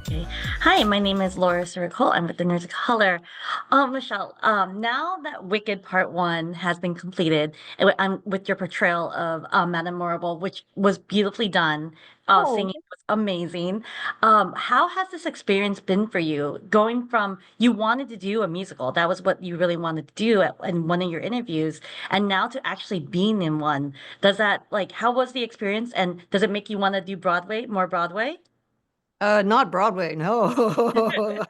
Okay. Hi, my name is Laura Sirico. I'm with the Nerds of Color. Michelle, now that Wicked Part 1 has been completed, I'm with your portrayal of Madame Morrible, which was beautifully done. Oh, Singing was amazing. How has this experience been for you? Going from you wanted to do a musical, that was what you really wanted to do in one of your interviews, and now to actually being in one. Does that, like, how was the experience, and does it make you want to do Broadway, more Broadway? not Broadway, no.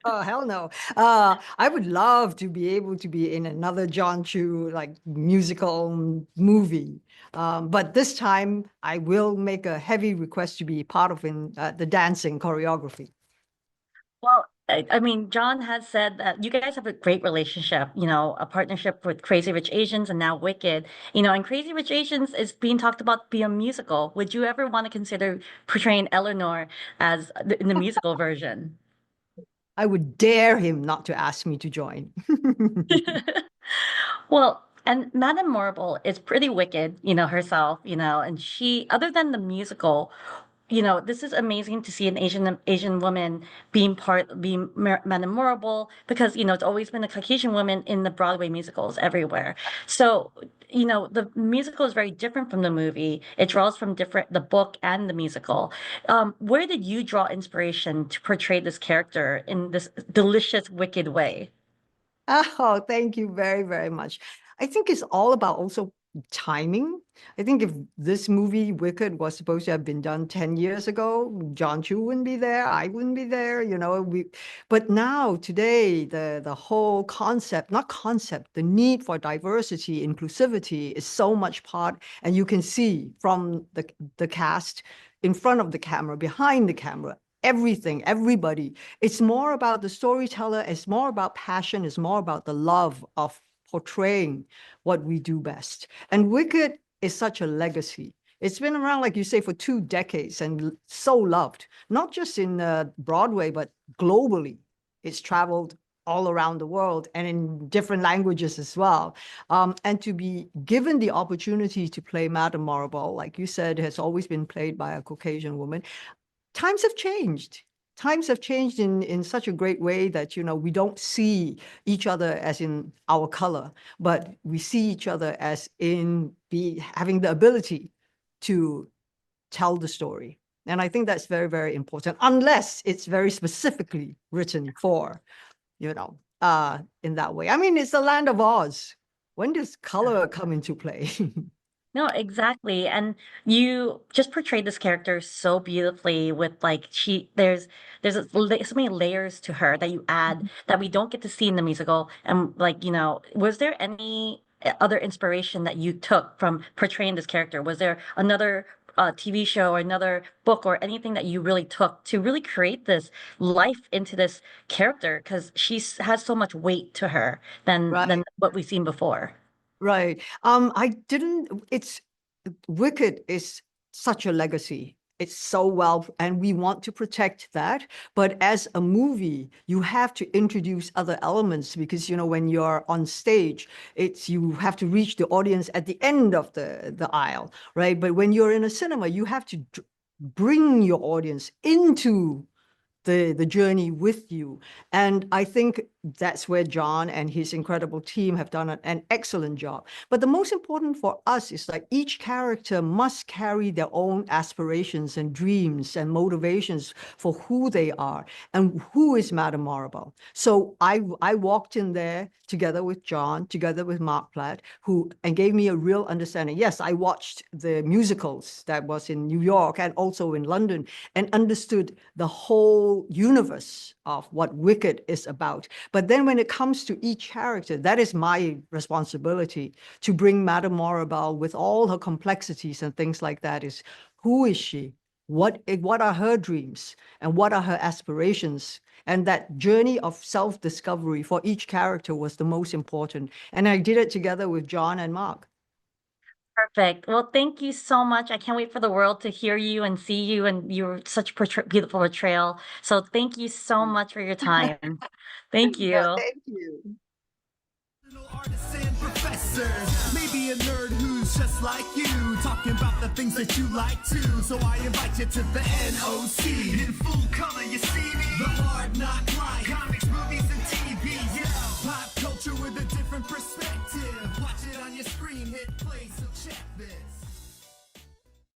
Oh, hell no. I would love to be able to be in another John Chu like musical movie. But this time I will make a heavy request to be part of the dancing choreography. Well, I mean, John has said that you guys have a great relationship, a partnership with Crazy Rich Asians and now Wicked. And Crazy Rich Asians is being talked about to be a musical. Would you ever want to consider portraying Eleanor in the musical version? I would dare him not to ask me to join. Well, and Madame Morrible is pretty wicked, herself, and other than the musical, this is amazing to see an Asian woman being memorable because it's always been a Caucasian woman in the Broadway musicals everywhere. So the musical is very different from the movie. It draws from the book and the musical. Where did you draw inspiration to portray this character in this delicious, wicked way? Oh, thank you very, very much. I think it's all about also timing. I think if this movie, Wicked, was supposed to have been done 10 years ago, John Chu wouldn't be there, I wouldn't be there, but now, today, the whole concept, not concept, the need for diversity, inclusivity is so much part, and you can see from the cast in front of the camera, behind the camera, everything, everybody. It's more about the storyteller, it's more about passion, it's more about the love of portraying what we do best. And Wicked is such a legacy. It's been around, like you say, for 2 decades and so loved, not just in Broadway, but globally. It's traveled all around the world and in different languages as well. And to be given the opportunity to play Madame Morrible, like you said, has always been played by a Caucasian woman. Times have changed. Times have changed in such a great way that, we don't see each other as in our color, but we see each other as in having the ability to tell the story. And I think that's very, very important, unless it's very specifically written for, in that way. I mean, it's the land of Oz. When does color come into play? No, exactly. And you just portrayed this character so beautifully with like so many layers to her that you add that we don't get to see in the musical. And like, was there any other inspiration that you took from portraying this character? Was there another TV show or another book or anything that you really took to really create this life into this character? Because has so much weight to her than Right. what we've seen before. Right. I didn't, it's Wicked is such a legacy. It's so well, and we want to protect that. But as a movie, you have to introduce other elements because, when you're on stage, you have to reach the audience at the end of the aisle, right? But when you're in a cinema, you have to bring your audience into the journey with you. And I think that's where John and his incredible team have done an excellent job. But the most important for us is like each character must carry their own aspirations and dreams and motivations for who they are and who is Madame Marable. So I walked in there together with John, together with Mark Platt, and gave me a real understanding. Yes, I watched the musicals that was in New York and also in London and understood the whole universe of what Wicked is about. But then when it comes to each character, that is my responsibility to bring Madame Morrible with all her complexities and things like that is who is she? What are her dreams and what are her aspirations? And that journey of self-discovery for each character was the most important. And I did it together with John and Mark. Perfect. Well, thank you so much. I can't wait for the world to hear you and see you, and you're such beautiful portrayal. So thank you so much for your time. Thank Yeah, you. thank you. Artists and professors, maybe a nerd who's just like you, talking about the things that you like too. So I invite you to the NOC in full color. You see me? The your screen, hit play, so check this.